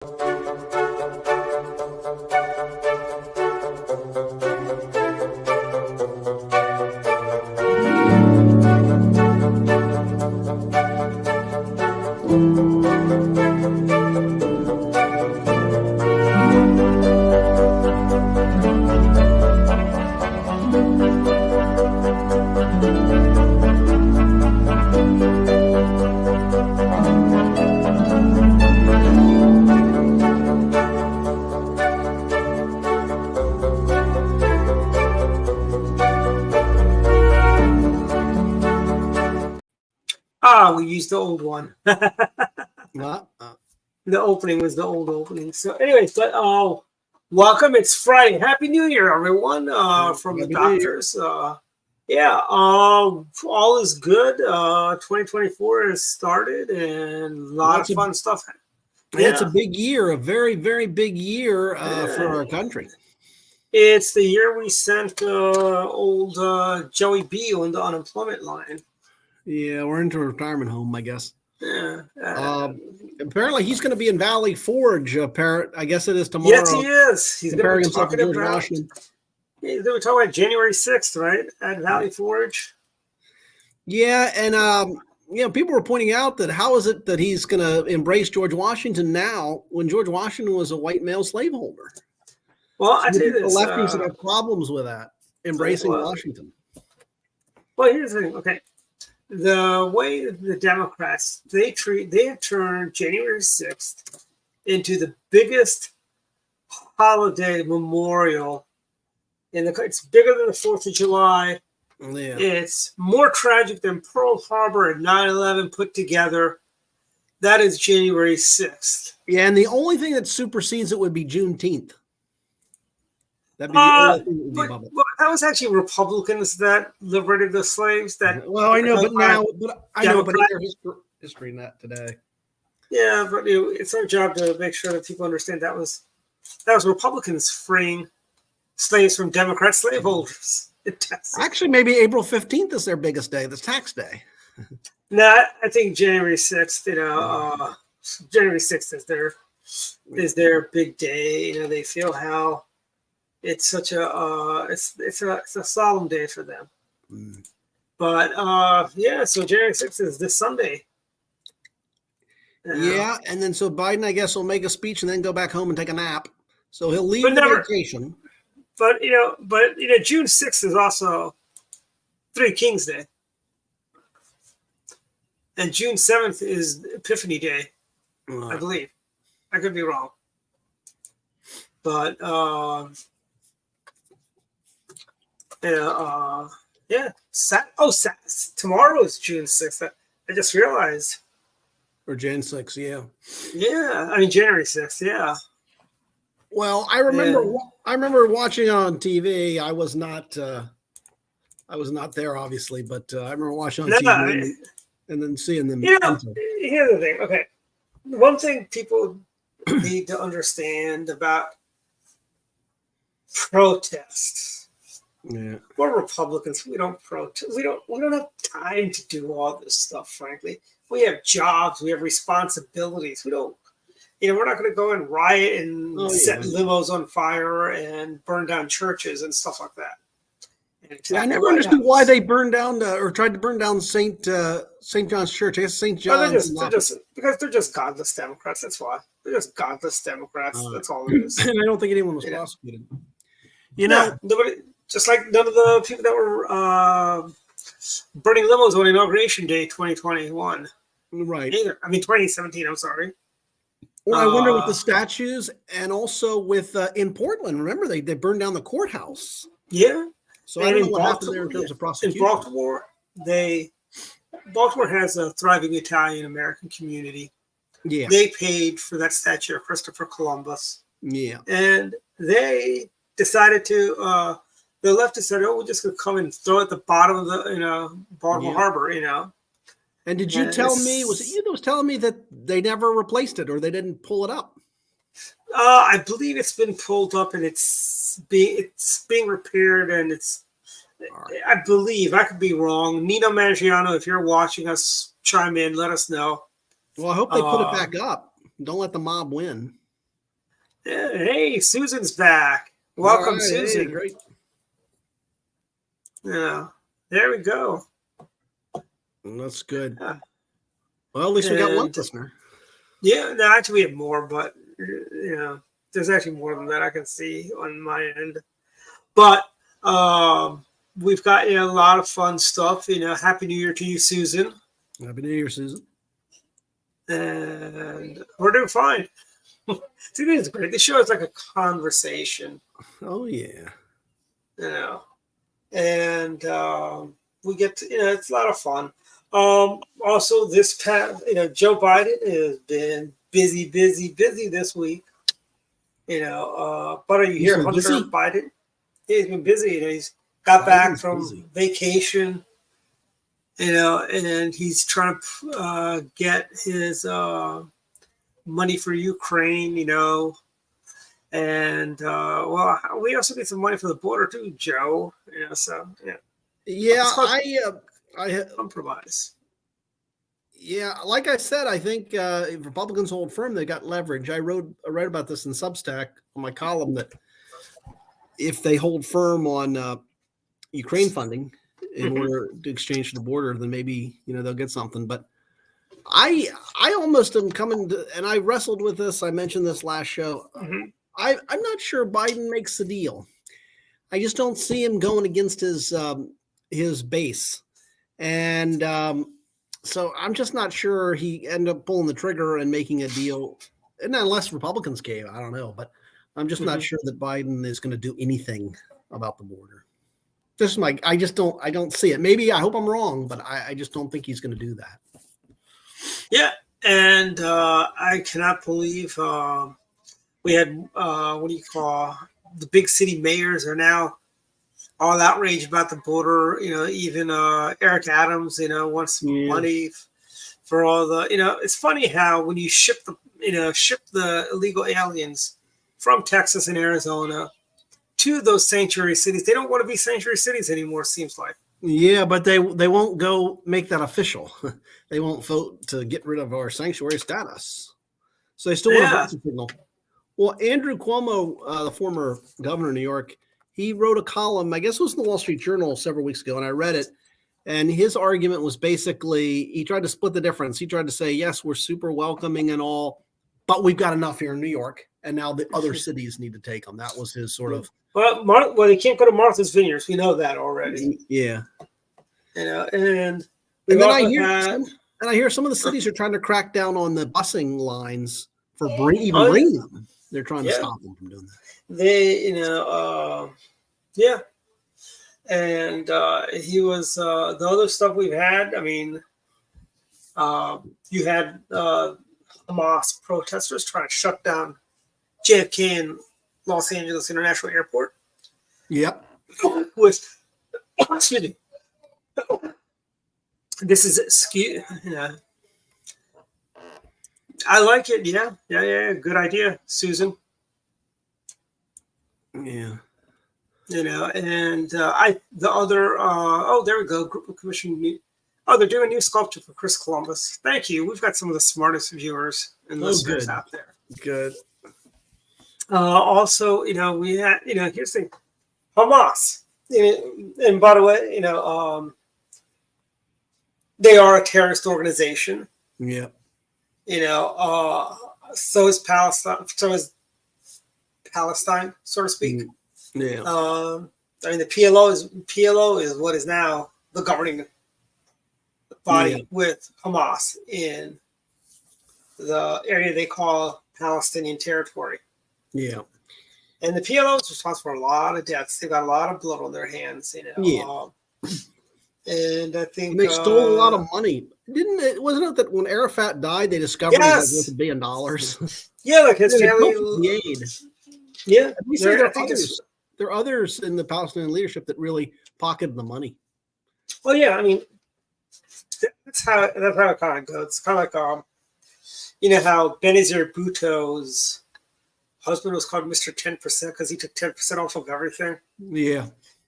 We used the old one. What? The opening was the old opening. So anyways, but welcome. It's Friday. Happy New Year, everyone, from the doctors. All is good. 2024 has started and a lot of fun stuff. It's a big year, a very, very big year for our country. It's the year we sent old Joey B on the unemployment line. Yeah, we're into a retirement home, I guess. Yeah. Apparently, he's going to be in Valley Forge. I guess it is tomorrow. Yes, he is. He's going to be talking George about. Washington. They were talking about January 6th, right, at Valley Forge. Yeah, and people were pointing out that how is it that he's going to embrace George Washington now when George Washington was a white male slaveholder? Well, I tell you this, the lefties have problems with that embracing Washington. Well, here's the thing. Okay. The way the Democrats, they have turned January 6th into the biggest holiday memorial it's bigger than the 4th of July. Yeah. It's more tragic than Pearl Harbor and 9/11 put together. That is January 6th. Yeah, and the only thing that supersedes it would be Juneteenth. That'd be the only thing that would be bubble. Well, that was actually Republicans that liberated the slaves. Well, I know, but I know, but history in that today. Yeah, but it's our job to make sure that people understand that was Republicans freeing slaves from Democrat slaveholders. Actually, maybe April 15th is their biggest day. That's tax day. No, I think January 6th. January 6th is their big day. They feel how. It's such a it's a solemn day for them. But so January 6th is this Sunday. And then so Biden, I guess, will make a speech and then go back home and take a nap. So he'll leave vacation. But June 6th is also Three Kings Day. And June 7th is Epiphany Day, I believe. I could be wrong. But tomorrow is June 6th. I just realized. Or Jan 6th, yeah. Yeah, I mean January 6th, yeah. Well, I remember watching on TV. I was not there, obviously, but I remember watching on TV and then seeing them. Here's the thing. Okay, one thing people need to understand about protests. Yeah. We're Republicans. We don't protest. We don't have time to do all this stuff, frankly. We have jobs. We have responsibilities. We don't, we're not going to go and riot and set limos on fire and burn down churches and stuff like that. I never understood why they burned down or tried to burn down St. John's Church. I guess St. John's. Because they're just godless Democrats. That's why. They're just godless Democrats. That's all it is. And I don't think anyone was prosecuted. Nobody. Just like none of the people that were burning limos on Inauguration Day 2021. Right. Either. I mean, 2017, I'm sorry. Well, I wonder with the statues and also with in Portland, remember they burned down the courthouse. Yeah. So I don't know what happened there in terms of prosecution. In Baltimore, Baltimore has a thriving Italian-American community. Yeah. They paid for that statue of Christopher Columbus. Yeah. And they decided to... the leftists said, we're just going to come and throw it at the bottom of the, Baltimore Harbor, And did you tell me, was it you that was telling me that they never replaced it or they didn't pull it up? I believe it's been pulled up and it's being repaired and it's, right. I believe, I could be wrong. Nino Mangiano, if you're watching us, chime in, let us know. Well, I hope they put it back up. Don't let the mob win. Yeah, hey, Susan's back. All Welcome, right. Hey, Susan. great. Yeah, there we go. That's good. Yeah. Well, at least we got one And listener. yeah, no, actually we have more, but there's actually more than that I can see on my end. But we've got a lot of fun stuff. Happy New Year to you, Susan. Happy New Year, Susan. And we're doing fine. See, this is great. The show is like a conversation, Oh yeah. you know, and we get to, it's a lot of fun. Also, this past, Joe Biden has been busy, busy, busy this week. But are you He's here, been Hunter busy. Biden? Yeah, he's been busy. He's got back Biden's from busy. vacation. And he's trying to get his money for Ukraine. And well, we also need some money for the border too, Joe. So yeah, Yeah, it's called I compromise. yeah, like I said, I think if Republicans hold firm, they got leverage. I wrote about this in Substack on my column that if they hold firm on Ukraine funding in order to exchange for the border, then maybe they'll get something. But I almost am coming to, and I wrestled with this. I mentioned this last show. Mm-hmm. I'm not sure Biden makes the deal. I just don't see him going against his base, and so I'm just not sure he ended up pulling the trigger and making a deal. And unless Republicans cave, I don't know. But I'm just not sure that Biden is going to do anything about the border. Just I don't see it. Maybe I hope I'm wrong, but I just don't think he's going to do that. Yeah, and I cannot believe we had what do you call the big city mayors are now all outraged about the border. Even Eric Adams, wants money for all the. It's funny how when you ship the illegal aliens from Texas and Arizona to those sanctuary cities, they don't want to be sanctuary cities anymore. Seems like. Yeah, but they won't go make that official. They won't vote to get rid of our sanctuary status. So they still want to vote to signal. Well, Andrew Cuomo, the former governor of New York, he wrote a column, I guess it was in the Wall Street Journal several weeks ago, and I read it. And his argument was basically, he tried to split the difference. He tried to say, yes, we're super welcoming and all, but we've got enough here in New York, and now the other cities need to take them. That was his sort of. Well, they can't go to Martha's Vineyards. We know that already. Yeah. And then I hear some of the cities are trying to crack down on the busing lines for bringing them. They're trying to stop them from doing that. They, yeah. And he was the other stuff we've had. I mean, you had Hamas protesters trying to shut down JFK and Los Angeles International Airport. Yep. With, excuse me. This is I like it. Yeah. Good idea, Susan. Yeah. And the other. There we go. Group of Commission. They're doing a new sculpture for Chris Columbus. Thank you. We've got some of the smartest viewers and listeners out there. Good. Also, we had, here's the thing, Hamas. And by the way, they are a terrorist organization. Yeah. So is Palestine. So is Palestine, so to speak. Yeah. I mean, the PLO is what is now the governing body with Hamas in the area they call Palestinian territory. Yeah. And the PLO is responsible for a lot of deaths. They've got a lot of blood on their hands, Yeah. And I think they stole a lot of money. Wasn't it that when Arafat died, they discovered he was worth $1 billion? Yeah, like his family. The aid. Yeah. There are others in the Palestinian leadership that really pocketed the money. Well, yeah, I mean, that's how it kind of goes. It's kind of like how Benazir Bhutto's husband was called Mr. 10% because he took 10% off of everything. Yeah.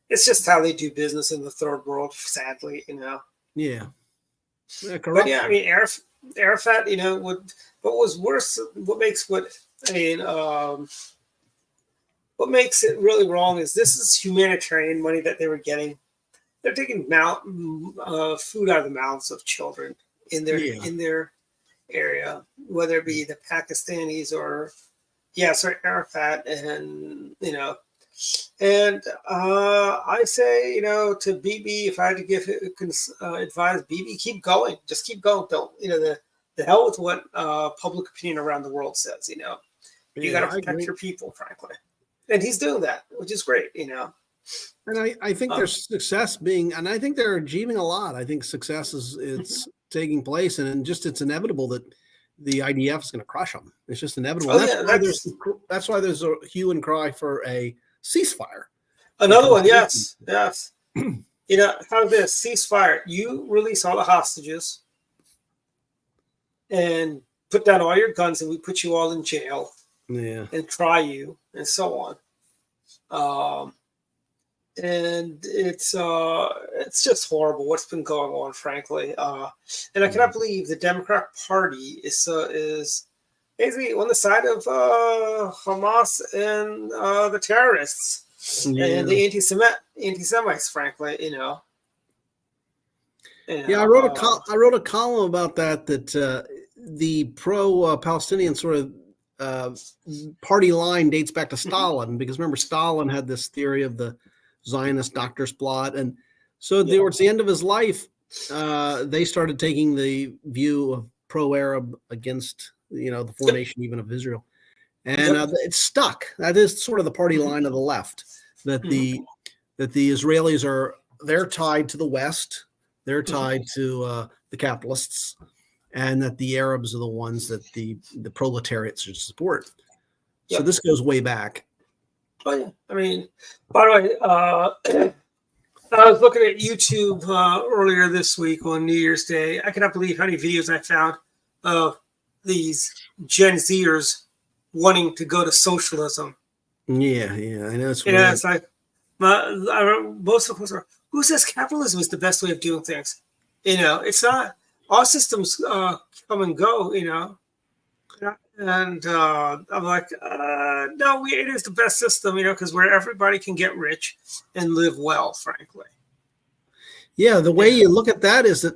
It's just how they do business in the third world, sadly, Yeah. But yeah, I mean, Arafat, what was worse, what makes what I mean, what makes it really wrong is this is humanitarian money that they were getting. They're taking food out of the mouths of children in their area, whether it be the Pakistanis or Arafat, and and I say, to BB, if I had to give advise BB, keep going, just keep going. Don't the hell with what public opinion around the world says. You got to protect your people, frankly, and he's doing that, which is great. And I think there's success and I think they're achieving a lot. I think success it's taking place, and it's inevitable that the IDF is going to crush them. It's just inevitable. That's why there's a hue and cry for a ceasefire. Another one, yes. How this ceasefire? You release all the hostages and put down all your guns, and we put you all in jail. Yeah, and try you, and so on. And it's just horrible what's been going on, frankly. And I cannot believe the Democratic Party is basically on the side of Hamas and the terrorists and the anti-Semites, frankly. And, I wrote a column about that the pro-Palestinian sort of party line dates back to Stalin, because remember, Stalin had this theory of the Zionist doctor's plot, and so towards the end of his life, they started taking the view of pro-Arab against the formation even of Israel, and it's stuck. That is sort of the party line of the left. That the Israelis they're tied to the West, they're tied to the capitalists, and that the Arabs are the ones that the proletariats should support. So this goes way back. Oh yeah, I mean, by the way, I was looking at YouTube earlier this week on New Year's Day. I cannot believe how many videos I found of these Gen Zers wanting to go to socialism. Yeah, I know. It's it's like most of them are, who says capitalism is the best way of doing things? It's not. All systems come and go. And I'm like, no, it is the best system, because where everybody can get rich and live well, frankly. Yeah, the way you look at that is that,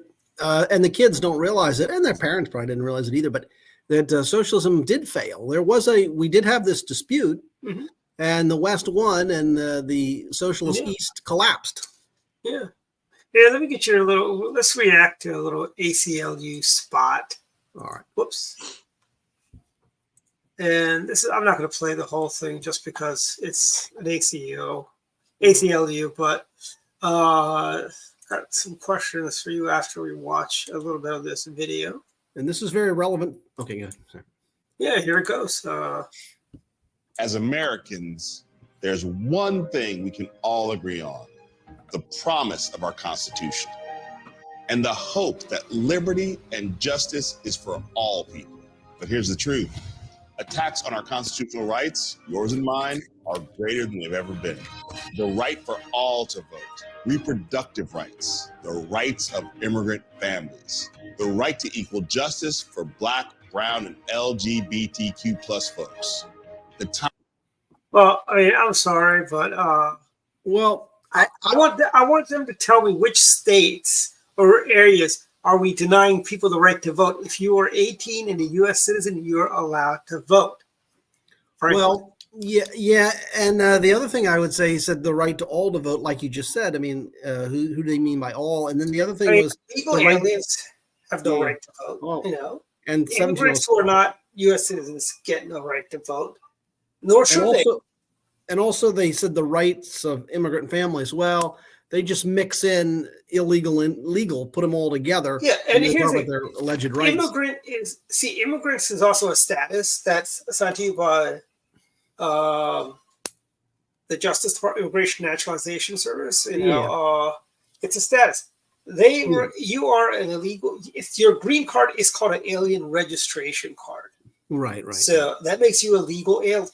and the kids don't realize it, and their parents probably didn't realize it either, but that socialism did fail. We did have this dispute, and the West won, and the socialist East collapsed. Yeah, let me get you let's react to a little ACLU spot. All right. Whoops. And I'm not going to play the whole thing just because it's an ACLU, but got some questions for you after we watch a little bit of this video. And this is very relevant. Okay, good. Sorry. Yeah, here it goes. As Americans, there's one thing we can all agree on: the promise of our Constitution and the hope that liberty and justice is for all people. But here's the truth. Attacks on our constitutional rights, yours and mine, are greater than they've ever been. The right for all to vote, reproductive rights, the rights of immigrant families, the right to equal justice for Black, brown, and LGBTQ plus folks. Well, I mean, I'm sorry, but I want them to tell me which states or areas are we denying people the right to vote. If you are 18 and a U.S. citizen, you're allowed to vote. Frankly. Well, yeah. And the other thing I would say, he said the right to all to vote, like you just said. I mean, who do they mean by all? And then the other thing was legal aliens have no right to vote. Well, and immigrants who are not U.S. citizens get no right to vote. Nor should they. And also, they said the rights of immigrant families. Well, they just mix in illegal and legal, put them all together. Yeah, and here's their alleged rights. Immigrants is also a status that's assigned to you by the Justice Department, Immigration Naturalization Service. It's a status. You are an illegal. If your green card is called an alien registration card. Right. So that makes you a legal alien.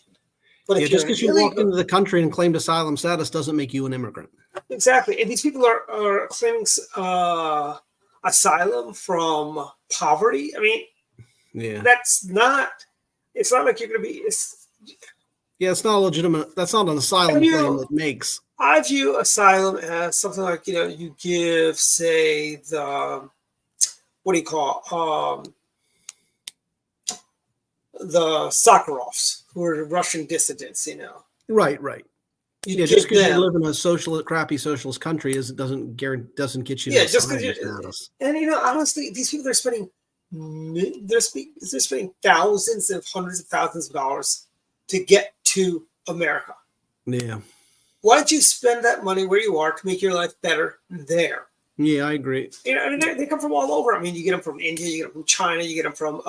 But just because you walked into the country and claimed asylum status doesn't make you an immigrant. Exactly. And these people are claiming asylum from poverty. I mean, that's not it's not like you're going to be. It's, it's not a legitimate. That's not an asylum claim that makes. I view asylum as something like, you give, say, the what do you call the Sakharovs, who are Russian dissidents, Right. You Just because them, you live in a crappy socialist country doesn't get you. just because status. And honestly, these people they're spending thousands and hundreds of thousands of dollars to get to America. Yeah. Why don't you spend that money where you are to make your life better there? Yeah, I agree. They come from all over. I mean, you get them from India, you get them from China, you get them from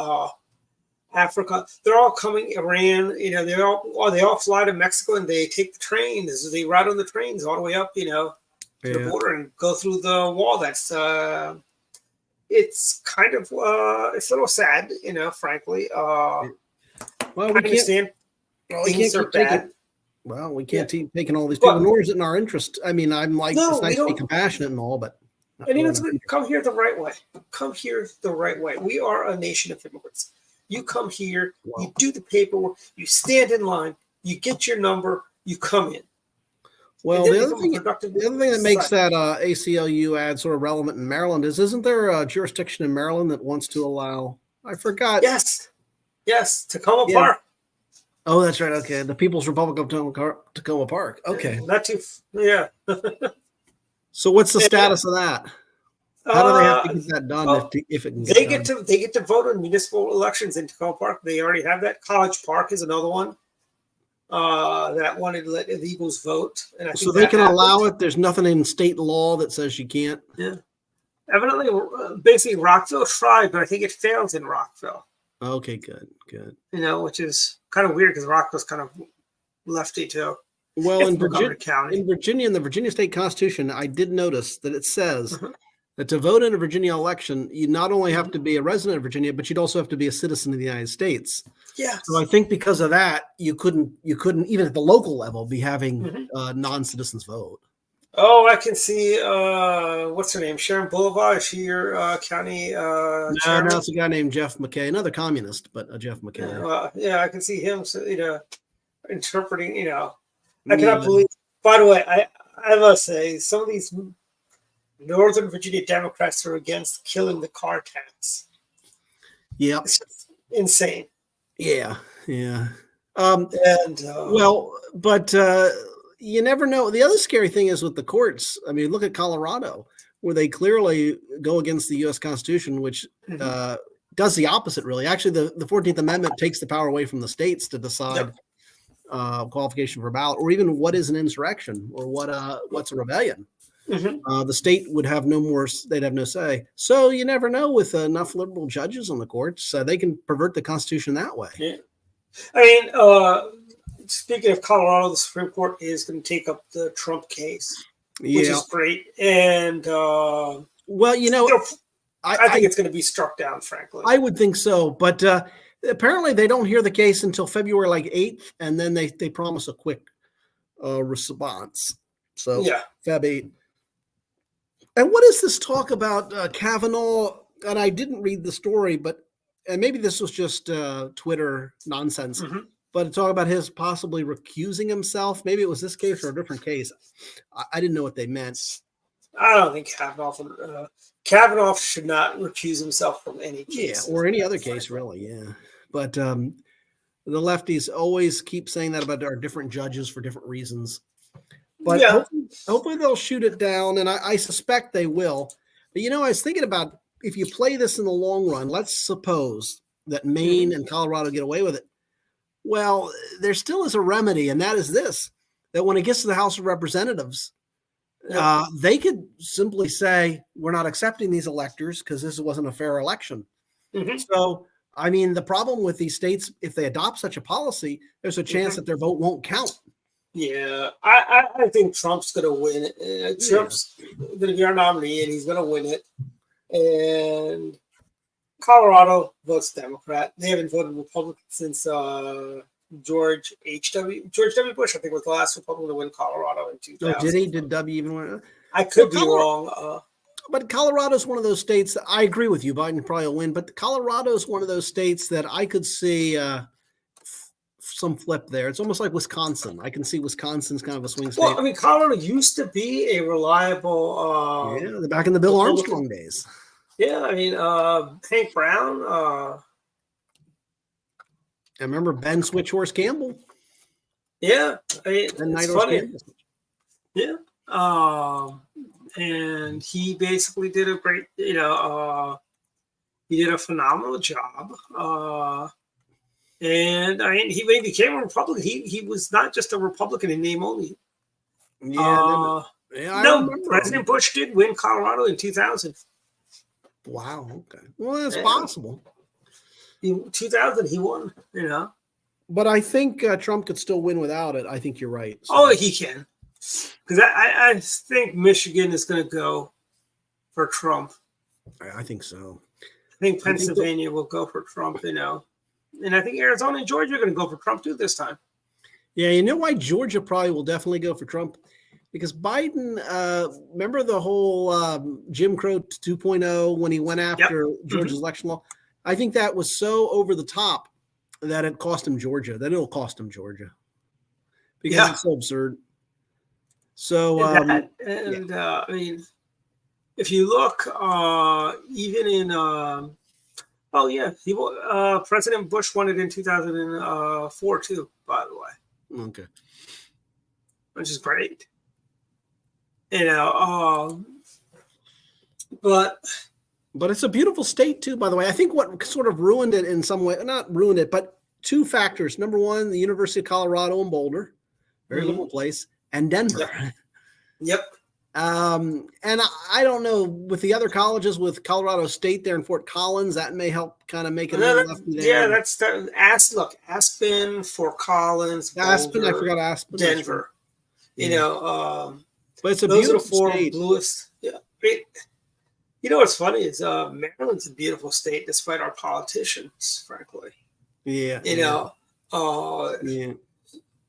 Africa. They're all coming. Iran. They all fly to Mexico and they take the trains. They ride on the trains all the way up, to the border and go through the wall. That's it's kind of it's a little sad, frankly. Well, I understand things are bad. Well, we can't keep taking all these people, nor is it in our interest. I mean, it's nice to be compassionate and all, but come here the right way. Come here the right way. We are a nation of immigrants. You come here, you do the paperwork, you stand in line, you get your number, you come in. Well, the other thing that makes that ACLU ad sort of relevant in Maryland isn't there a jurisdiction in Maryland that wants to allow? I forgot. Yes, Tacoma Park. Oh, that's right. Okay, the People's Republic of Tacoma Park. Okay, not too. Yeah. So, what's the status of that? How do they have to get that done if it can get done? They get to vote on municipal elections in Tacoma Park. They already have that. College Park is another one that wanted to let illegals vote. And I think so they can allow it. There's nothing in state law that says you can't. Yeah. Evidently, basically Rockville tried, but I think it failed in Rockville. Okay, good. Which is kind of weird because Rockville's kind of lefty too. Well, in Virginia, in the Virginia State Constitution, I did notice that it says that to vote in a Virginia election, you not only have to be a resident of Virginia, but you'd also have to be a citizen of the United States. Yeah. So I think because of that, you couldn't even at the local level be having non-citizens vote. Oh, I can see. What's her name? Sharon Boulevard. Is she your county? No, it's a guy named Jeff McKay, another communist, but a Jeff McKay. I can see him. Interpreting. I cannot believe. By the way, I must say some of these Northern Virginia Democrats are against killing the car tax. Yeah, it's just insane. Yeah. But you never know. The other scary thing is with the courts. I mean, look at Colorado, where they clearly go against the U.S. Constitution, which does the opposite, really. Actually, the 14th Amendment takes the power away from the states to decide qualification for ballot, or even what is an insurrection, or what's a rebellion. The state would have no more. They'd have no say. So you never know with enough liberal judges on the courts, they can pervert the Constitution that way. Yeah. I mean, speaking of Colorado, the Supreme Court is going to take up the Trump case, which is great. And I think it's going to be struck down. Frankly, I would think so, but apparently they don't hear the case until February 8th, and then they promise a quick response. So Feb 8th. And what is this talk about Kavanaugh? And I didn't read the story, and maybe this was just Twitter nonsense, but it's talk about his possibly recusing himself. Maybe it was this case or a different case. I didn't know what they meant. I don't think Kavanaugh should not recuse himself from any case. Yeah, or any other case, really, yeah. But the lefties always keep saying that about our different judges for different reasons. But hopefully they'll shoot it down, and I suspect they will. But, I was thinking about if you play this in the long run, let's suppose that Maine and Colorado get away with it. Well, there still is a remedy, and that is this, that when it gets to the House of Representatives, they could simply say, we're not accepting these electors because this wasn't a fair election. So, I mean, the problem with these states, if they adopt such a policy, there's a chance that their vote won't count. Yeah, I think Trump's going to win. Trump's going to be our nominee, and he's going to win it. And Colorado votes Democrat. They haven't voted Republican since George W. Bush, I think, was the last Republican to win Colorado in 2000. Oh, did he? Did W even win? I could be wrong. But Colorado is one of those states that I agree with you. Biden probably will win. But Colorado is one of those states that I could see some flip there. It's almost like Wisconsin. I can see Wisconsin's kind of a swing state. Well, I mean, Colorado used to be a reliable. Yeah, they're back in the Bill Republican. Armstrong days. Yeah, I mean, Hank Brown. I remember Ben Switchhorse Campbell. Yeah, I mean, Ben it's Nighthorse funny. Campbell. Yeah. And he basically did a great, he did a phenomenal job. And I mean, when he became a Republican, he was not just a Republican in name only. Yeah, President Bush did win Colorado in 2000. Wow. Okay. Well, that's possible. In 2000, he won. But I think Trump could still win without it. I think you're right. So. Oh, he can. Because I think Michigan is going to go for Trump. I think so. I think Pennsylvania will go for Trump, And I think Arizona and Georgia are going to go for Trump too this time. Yeah, you know why Georgia probably will definitely go for Trump? Because Biden, remember the whole Jim Crow 2.0 when he went after Georgia's election law? I think that was so over the top that it cost him Georgia, that it'll cost him Georgia. Because it's so absurd. So, I mean, if you look, even in, President Bush won it in 2004 too, by the way. Okay. Which is great. But it's a beautiful state too, by the way. I think what sort of ruined it in some way, not ruined it, but two factors. Number one, the University of Colorado in Boulder, very liberal place, and Denver. Yep. And I don't know with the other colleges, with Colorado State there in Fort Collins, that may help kind of make it a little lefty there. Yeah, Aspen, Fort Collins, Boulder, I forgot Aspen, Denver. But it's a those beautiful are the four state. bluest. Yeah. What's funny is Maryland's a beautiful state despite our politicians, frankly. Yeah. And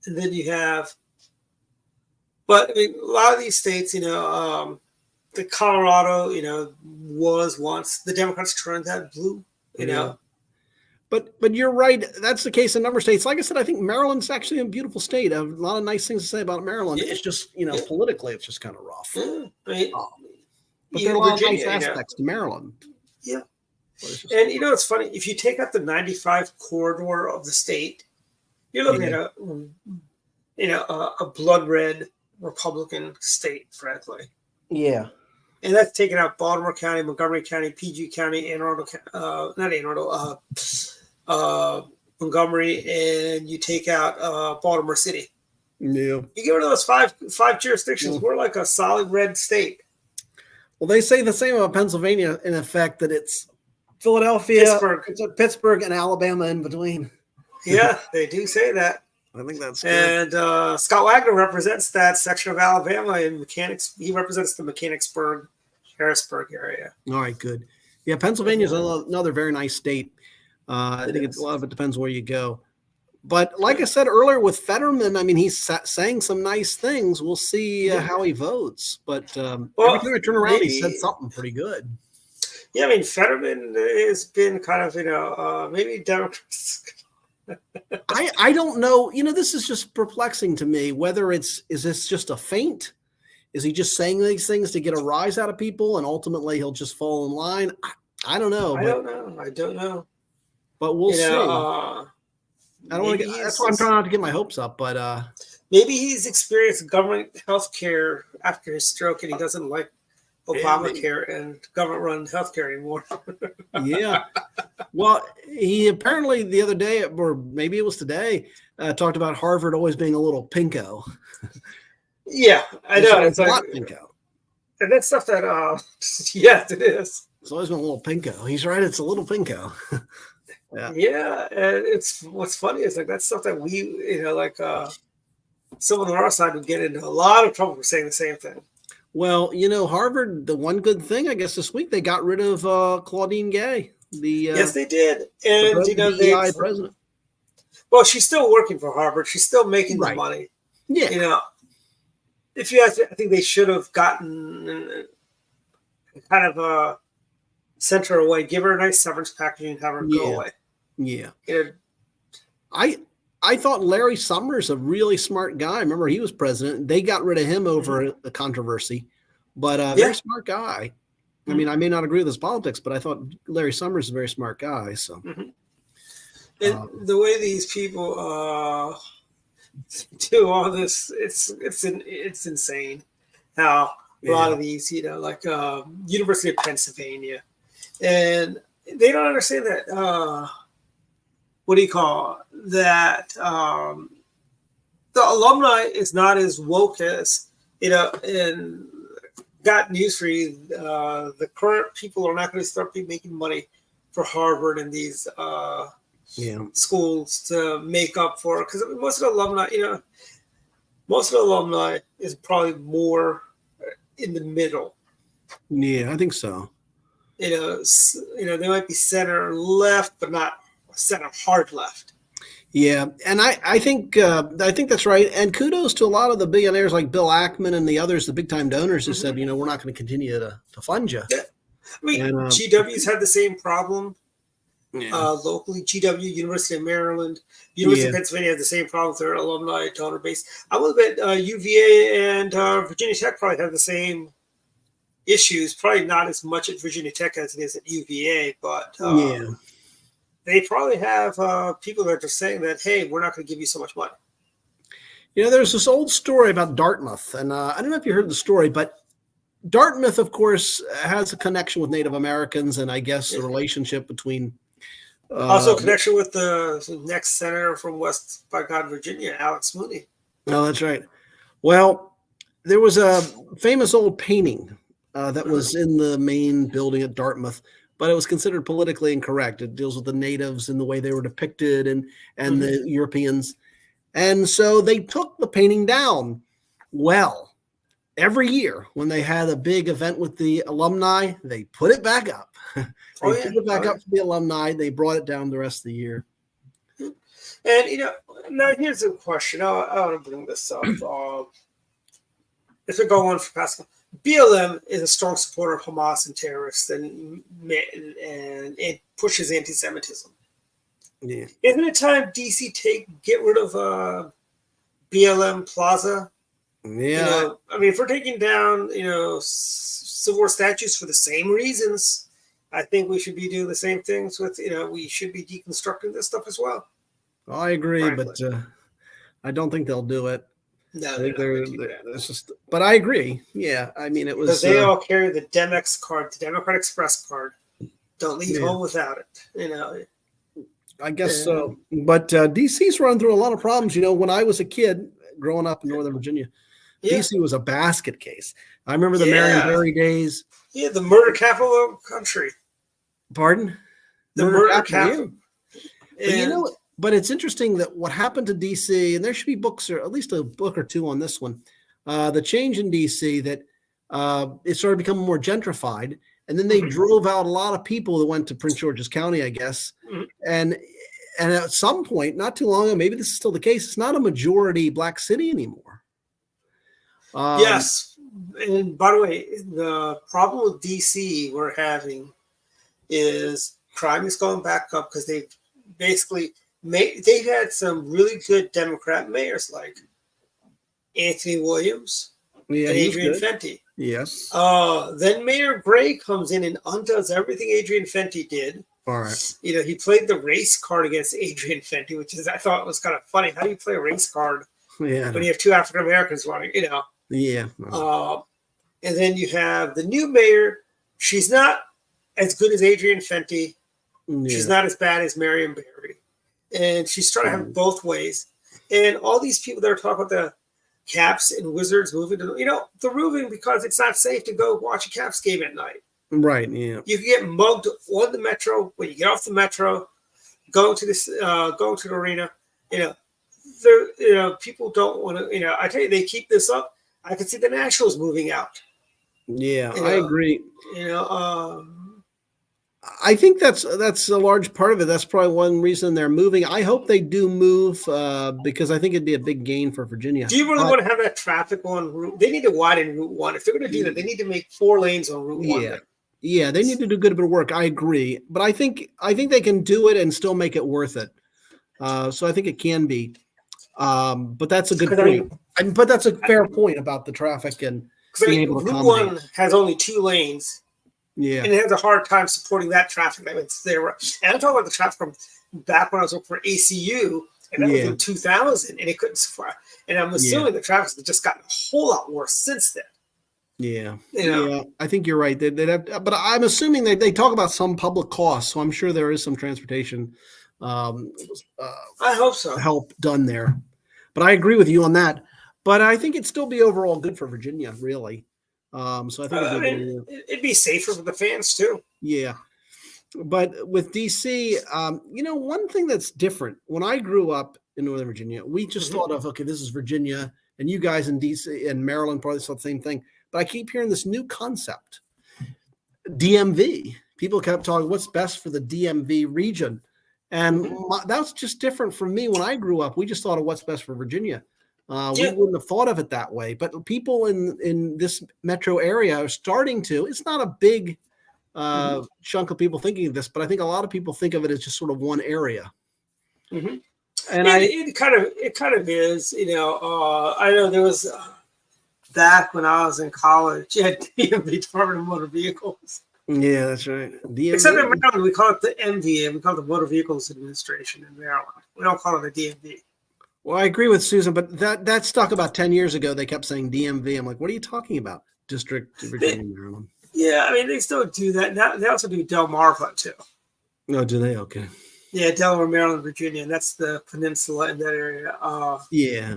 then you have, but I mean, a lot of these states, the Colorado, was once the Democrats turned that blue, But you're right. That's the case in a number of states. Like I said, I think Maryland's actually a beautiful state. I have a lot of nice things to say about Maryland. Yeah. It's just, politically, it's just kind of rough. Yeah. I mean, but there are a lot of nice aspects to Maryland. Yeah. And it's funny, if you take out the 95 corridor of the state, you're looking at a blood red Republican state, frankly. Yeah. And that's taking out Baltimore County, Montgomery County, PG County, Montgomery, and you take out Baltimore City. Yeah. You get rid of those five jurisdictions, we're like a solid red state. Well, they say the same about Pennsylvania, in effect, that it's Philadelphia, Pittsburgh, and Alabama in between. Yeah, they do say that. I think that's good. And Scott Wagner represents that section of Alabama in Mechanics. He represents the Mechanicsburg, Harrisburg area. All right, good. Yeah, Pennsylvania is another very nice state. I think a lot of it depends where you go. But like I said earlier with Fetterman, I mean, he's saying some nice things. We'll see how he votes. But every time I turn around, he said something pretty good. Yeah, I mean, Fetterman has been kind of, maybe Democrats. I don't know. This is just perplexing to me. Whether is this just a feint? Is he just saying these things to get a rise out of people and ultimately he'll just fall in line? I don't know. I don't know. But we'll see. I don't want to get. That's why I'm trying not to get my hopes up. But maybe he's experienced government health care after his stroke, and he doesn't like Obamacare and government-run health care anymore. Yeah. Well, he apparently the other day, or maybe it was today, talked about Harvard always being a little pinko. Yeah, I know. It's like pinko. And that's stuff that, yes, it is. It's always been a little pinko. He's right. It's a little pinko. Yeah, and it's what's funny is like that's stuff that we, someone on our side would get into a lot of trouble for saying the same thing. Well, Harvard, the one good thing, I guess, this week, they got rid of Claudine Gay. Yes, they did. And, the president. Well, she's still working for Harvard. She's still making the money. Yeah. If you ask, I think they should have gotten kind of sent her away, give her a nice severance package and have her go away. Yeah. I thought Larry Summers, a really smart guy. Remember, he was president. They got rid of him over the controversy, but very smart guy. I mean, I may not agree with his politics, but I thought Larry Summers is a very smart guy. So, and the way these people do all this, it's insane. How a lot of these, like University of Pennsylvania, and they don't understand that. What do you call it? That the alumni is not as woke as and got news for you. The current people are not going to start making money for Harvard and these schools to make up for it, because most of the alumni is probably more in the middle. Yeah, I think so. They might be center left, but not center hard left. Yeah, and I think that's right. And kudos to a lot of the billionaires like Bill Ackman and the others, the big time donors, who said, we're not going to continue to fund you. Yeah. I mean, GW's had the same problem locally. GW, University of Maryland, University of Pennsylvania had the same problem with their alumni donor base. I will bet UVA and Virginia Tech probably have the same issues. Probably not as much at Virginia Tech as it is at UVA, but they probably have people that are saying that, hey, we're not going to give you so much money. There's this old story about Dartmouth, and I don't know if you heard the story, but Dartmouth, of course, has a connection with Native Americans, and I guess the relationship between... also connection with the next senator from West by God, Virginia, Alex Mooney. Oh, that's right. Well, there was a famous old painting that was in the main building at Dartmouth, but it was considered politically incorrect. It deals with the natives and the way they were depicted and the Europeans. And so they took the painting down. Well, every year when they had a big event with the alumni, they put it back up. Put it back up for the alumni. They brought it down the rest of the year. And, now here's a question. I want to bring this up. If we go on for Pascal, BLM is a strong supporter of Hamas and terrorists, and it pushes anti-Semitism. Yeah. Isn't it time DC get rid of BLM Plaza? Yeah. If we're taking down, Civil War statues for the same reasons, I think we should be doing the same things with, we should be deconstructing this stuff as well. I agree, frankly. but I don't think they'll do it. No, I think it's just. But I agree. Yeah, I mean, it was because they all carry the Demex card, the Democrat Express card. Don't leave home without it. I guess so. But DC's run through a lot of problems. When I was a kid growing up in Northern Virginia, DC was a basket case. I remember the Marion Barry days. Yeah, the murder capital of the country. Pardon? The murder capital. But but it's interesting that what happened to DC, and there should be books, or at least a book or two on this one, the change in DC, that it started becoming more gentrified. And then they drove out a lot of people that went to Prince George's County, I guess. And at some point, not too long ago, maybe this is still the case, it's not a majority black city anymore. Yes. And by the way, the problem with DC we're having is crime is going back up because they've basically they've had some really good Democrat mayors like Anthony Williams and Adrian Fenty. Yes. Then Mayor Gray comes in and undoes everything Adrian Fenty did. All right. He played the race card against Adrian Fenty, which I thought was kind of funny. How do you play a race card when you have two African Americans running? Yeah. And then you have the new mayor. She's not as good as Adrian Fenty. Yeah. She's not as bad as Marion Barry. And she's trying to have both ways. And all these people that are talking about the Caps and Wizards moving to, they're moving because it's not safe to go watch a Caps game at night. Right, yeah. You can get mugged on the metro. When you get off the metro, go to the arena. People don't want to, I tell you, they keep this up. I can see the Nationals moving out. Yeah, I agree. I think that's a large part of it. That's probably one reason they're moving. I hope they do move because I think it'd be a big gain for Virginia. Do you really want to have that traffic on Route? They need to widen Route 1. If they're going to do that, they need to make 4 lanes on Route 1. Yeah, they need to do a good bit of work. I agree, but I think they can do it and still make it worth it. So I think it can be. But that's a good 'Cause, I point. mean, But that's a fair point about the traffic and being able to Route accommodate. 1 has only 2 lanes, Yeah. and it has a hard time supporting that traffic that was there. And I'm talking about the traffic from back when I was working for ACU, and that was in 2000, and it couldn't support. And I'm assuming the traffic has just gotten a whole lot worse since then. Yeah. You know? Yeah. I think you're right. They'd have, but I'm assuming they talk about some public costs, so I'm sure there is some transportation I hope so. help done there. But I agree with you on that. But I think it'd still be overall good for Virginia, really. So I think it'd be safer for the fans too. Yeah. But with DC, one thing that's different, when I grew up in Northern Virginia, we just thought of, okay, this is Virginia, and you guys in DC and Maryland probably thought the same thing. But I keep hearing this new concept, DMV. People kept talking, what's best for the DMV region? And that's just different from me. When I grew up, we just thought of what's best for Virginia. We wouldn't have thought of it that way. But people in this metro area are starting to. It's not a big chunk of people thinking of this, but I think a lot of people think of it as just sort of one area. Mm-hmm. And it kind of is. I know there was back when I was in college, you had DMV, Department of Motor Vehicles. Yeah, that's right. DMV. Except in Maryland, we call it the MVA. We call it the Motor Vehicles Administration in Maryland. We don't call it a DMV. Well, I agree with Susan, but that stuck about 10 years ago. They kept saying DMV. I'm like, what are you talking about? District Virginia, Maryland. Yeah, I mean, they still do that. Now they also do Delmarva too. Oh, do they? Okay. Yeah, Delaware, Maryland, Virginia, and that's the peninsula in that area.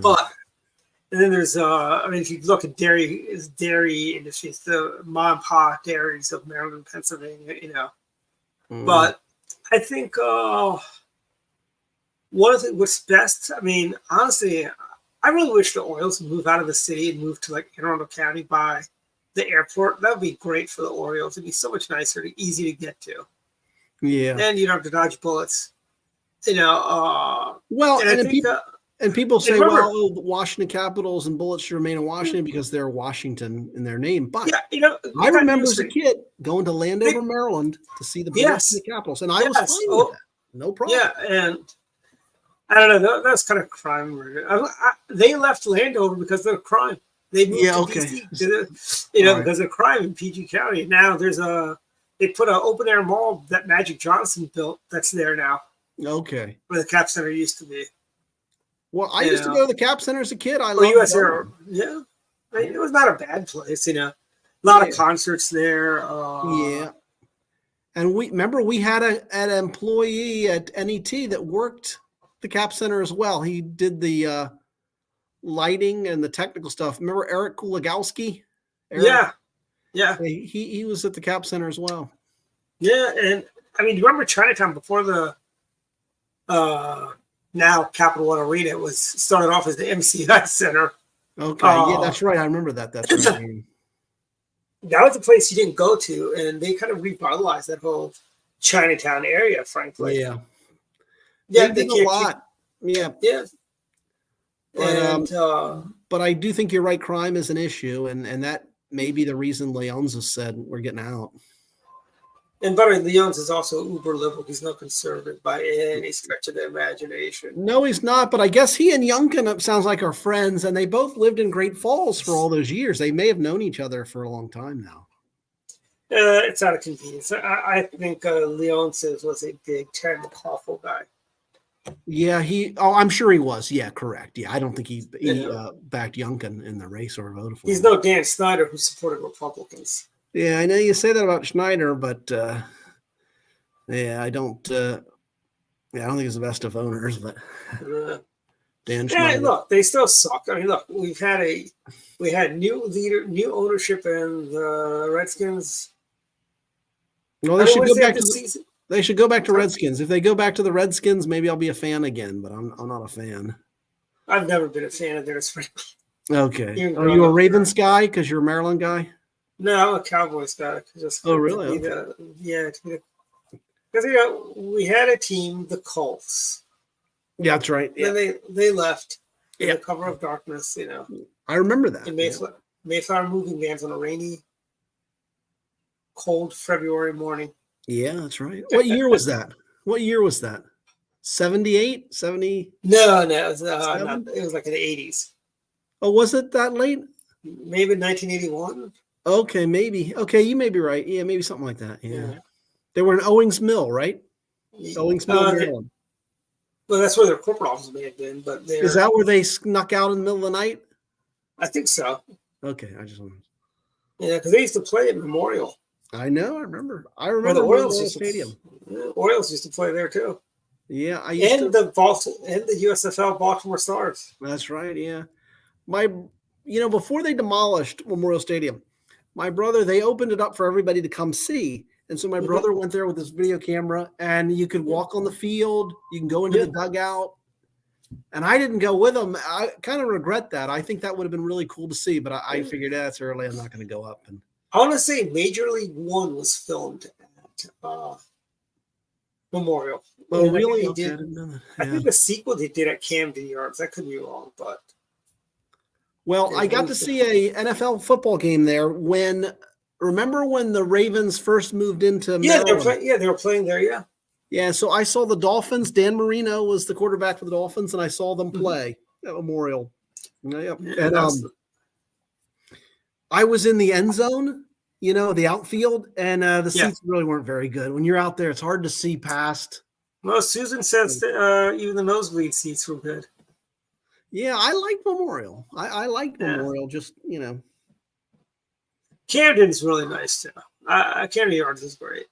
But and then there's if you look at dairy industries, the mom and pop dairies of Maryland, Pennsylvania, But I think what's best. I mean, honestly, I really wish the Orioles would move out of the city and move to like Anne Arundel County by the airport. That would be great for the Orioles. It'd be so much nicer, easy to get to. Yeah, and you don't have to dodge bullets. Well, and people say, well, the Washington Capitals and bullets should remain in Washington because they're Washington in their name. But I remember as a kid going to Landover, Maryland to see the Capitals, and I was fine with that. No problem. Yeah, and I don't know. That's kind of crime. They left Landover because of the crime. They moved to DC, because of crime in PG County. And now they put an open air mall that Magic Johnson built that's there now. Okay. Where the Cap Center used to be. Well, I used to go to the Cap Center as a kid. I loved US Air. Yeah. I mean, it was not a bad place, A lot of concerts there. And we had an employee at NET that worked the Cap Center as well. He did the lighting and the technical stuff. Remember Eric Kulagowski? Yeah. He was at the Cap Center as well. Yeah, and I mean, do you remember Chinatown before the now Capital One Arena was started off as the MCI Center? Okay, yeah, that's right. I remember that. That's right. That was a place you didn't go to, and they kind of revitalized that whole Chinatown area, frankly. Yeah, they did a lot. Yeah. But I do think you're right. Crime is an issue, and that may be the reason Leon's has said we're getting out. And by the way, Leon's is also uber liberal. He's not conservative by any stretch of the imagination. No, he's not. But I guess he and Youngkin sounds like are friends, and they both lived in Great Falls for all those years. They may have known each other for a long time now. It's out of convenience. I think Leon's was a big Terry McAuliffe guy. Yeah, I'm sure he was. Yeah, correct. Yeah, I don't think he backed Youngkin in the race or voted for him. He's no Dan Snyder who supported Republicans. Yeah, I know you say that about Schneider, but I don't think he's the best of owners. But Dan Schneider. Look, they still suck. I mean, look, we had new leader, new ownership, and the Redskins. Well, they should go back to season. They should go back to Redskins. If they go back to the Redskins, maybe I'll be a fan again. But I'm not a fan. I've never been a fan of theirs. Okay. Are you a Ravens guy because you're a Maryland guy? No, I'm a Cowboys guy. Really? Because we had a team, the Colts. Yeah, that's right. Yeah. Then they left in the cover of darkness. I remember that. In Mayflower moving vans on a rainy, cold February morning. Yeah, that's right. What year was that? 78, 70. No, it was it was like in the 80s, Oh, was it that late? maybe 1981. Okay, maybe. Okay, you may be right. Yeah, maybe something like that. Yeah. Yeah. They were in Owings Mill, right? Owings Mill, Maryland. Well, that's where their corporate office may have been, but Is that where they snuck out in the middle of the night? I think so. Okay, I just want. Yeah, because they used to play at Memorial. I know. I remember. I Where remember the Orioles Memorial used Stadium. Orioles used to play there too. Yeah, I used to. The USFL Baltimore Stars. That's right. Yeah, before they demolished Memorial Stadium, my brother, they opened it up for everybody to come see. And so my brother went there with his video camera, and you could walk on the field. You can go into the dugout. And I didn't go with him. I kind of regret that. I think that would have been really cool to see, but I figured that's early. I'm not going to go up. And I want to say Major League One was filmed at Memorial. Oh, really? I think the sequel they did at Camden Yards. I could be wrong, but. Well, I got to see a NFL football game there remember when the Ravens first moved into Maryland? They were playing there, yeah. Yeah, so I saw the Dolphins. Dan Marino was the quarterback for the Dolphins, and I saw them play at Memorial. Yep. And I was in the end zone, the outfield, and the seats really weren't very good. When you're out there, it's hard to see past. Well, Susan says that, even the nosebleed seats were good. Yeah, I liked Memorial. I liked Memorial, just, Camden's really nice, too. Camden Yards is great.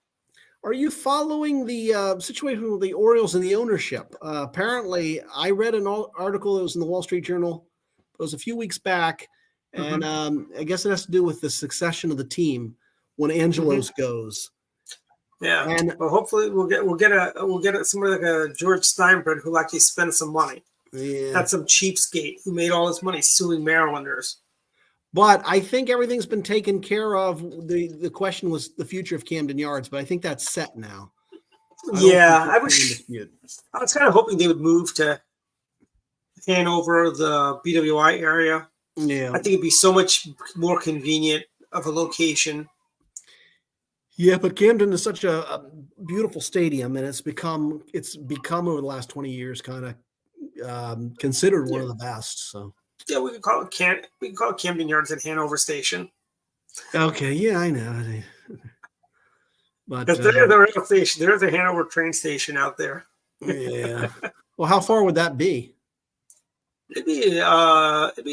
Are you following the situation with the Orioles and the ownership? Apparently, I read an article that was in the Wall Street Journal. It was a few weeks back, and I guess it has to do with the succession of the team when Angelos goes. Yeah, and hopefully we'll get somebody like a George Steinbrenner who actually spends some money. Yeah, that's some cheapskate who made all his money suing Marylanders. But I think everything's been taken care of. The question was the future of Camden Yards, but I think that's set now. I was kind of hoping they would move to Hanover, the BWI area. Yeah, I think it'd be so much more convenient of a location. Yeah, but Camden is such a beautiful stadium, and it's become over the last 20 years kind of considered one of the best. So. Yeah, we can call it Camden Yards at Hanover Station. Okay, yeah, I know. But there's the rail station. There's a Hanover train station out there. Yeah. Well, how far would that be? It'd be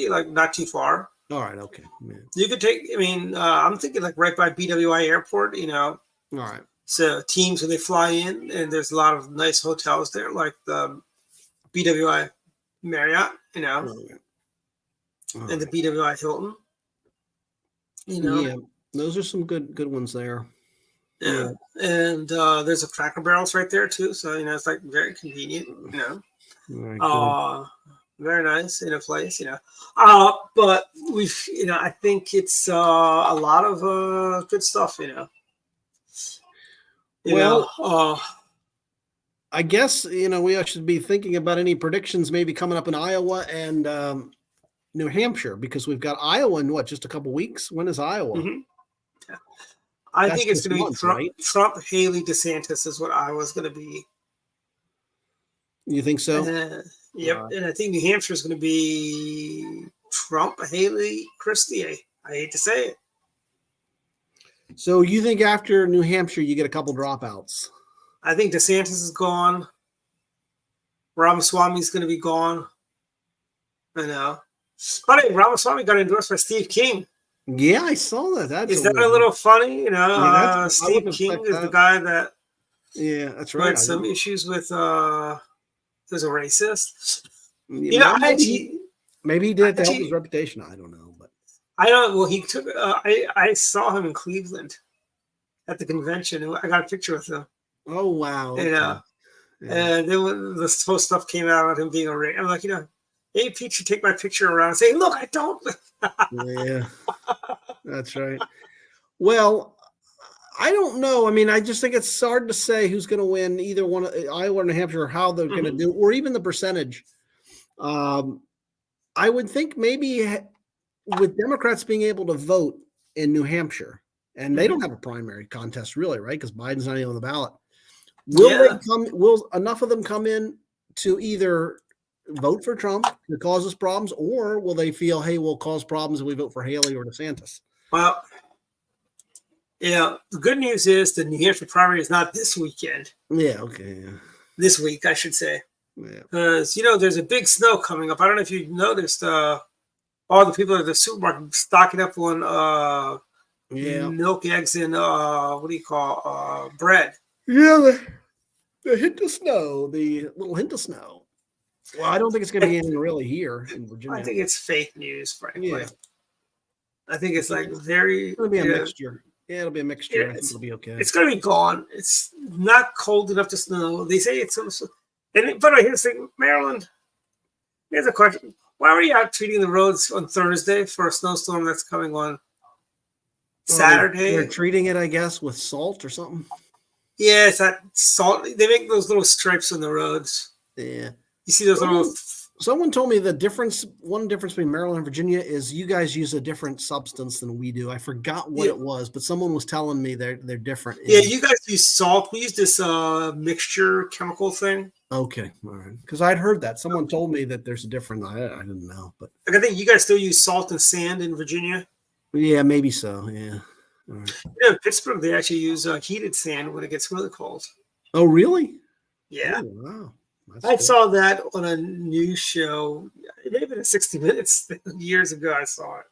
like not too far. All right. Okay. Yeah. You could take. I mean, I'm thinking like right by BWI Airport. All right. So teams when they fly in, and there's a lot of nice hotels there, like the BWI Marriott. And the BWI Hilton. Yeah, those are some good ones there. Yeah. And there's a Cracker Barrels right there too, so it's like very convenient. Very, very nice in a place. But we've I think it's a lot of good stuff. I guess we should be thinking about any predictions maybe coming up in Iowa and. New Hampshire, because we've got Iowa in just a couple weeks. When is Iowa? Mm-hmm. Yeah. I think it's going to be Trump, right? Trump, Haley, DeSantis is what Iowa's going to be. You think so? Yep. And I think New Hampshire is going to be Trump, Haley, Christie. I hate to say it. So you think after New Hampshire, you get a couple dropouts? I think DeSantis is gone. Ramaswamy is going to be gone. I know. Funny, Ramaswamy got endorsed by Steve King. Yeah, I saw that. Is that a little funny? Steve King is the guy that. Yeah, that's right. Had some issues with. There's a racist. Maybe he did it to help his reputation. I don't know, but I don't. Well, he took. I saw him in Cleveland at the convention. I got a picture with him. Oh wow! Okay. And then the whole stuff came out about him being a racist. I'm like, hey, Pete, you take my picture around and say, look, I don't. Yeah, that's right. Well, I don't know. I mean, I just think it's hard to say who's going to win either one, Iowa or New Hampshire, or how they're going to do, or even the percentage. I would think maybe with Democrats being able to vote in New Hampshire, and they don't have a primary contest really, right? Because Biden's not even on the ballot. Will they come? Will enough of them come in to either vote for Trump to cause us problems, or will they feel, hey, we'll cause problems if we vote for Haley or DeSantis? Well, the good news is the New Hampshire primary is not this weekend. Yeah, okay. Yeah. This week, I should say. Yeah. Because, there's a big snow coming up. I don't know if you noticed all the people at the supermarket stocking up on milk, eggs, and bread. Yeah, the hint of snow, the little hint of snow. Well, I don't think it's going to be anything really here in Virginia. I think it's fake news, frankly. Yeah. I think it's like very... It'll be a mixture. Yeah, it'll be a mixture. I think it'll be okay. It's going to be gone. It's not cold enough to snow. They say it's... And by the way, here's the thing, Maryland, here's a question. Why were you out treating the roads on Thursday for a snowstorm that's coming on Saturday? They're treating it, I guess, with salt or something. Yeah, it's that salt. They make those little stripes on the roads. Yeah. You see those little... Someone told me one difference between Maryland and Virginia is you guys use a different substance than we do. I forgot what it was, but someone was telling me they're different. Yeah, you guys use salt. We use this mixture chemical thing. Okay, all right. Because I'd heard that. Someone told me that there's a different. I didn't know, but I think you guys still use salt and sand in Virginia. Yeah, maybe so. Yeah. All right. In Pittsburgh, they actually use heated sand when it gets really cold. Oh, really? Yeah. Oh, wow. I saw that on a news show. It may have been in 60 Minutes years ago. I saw it.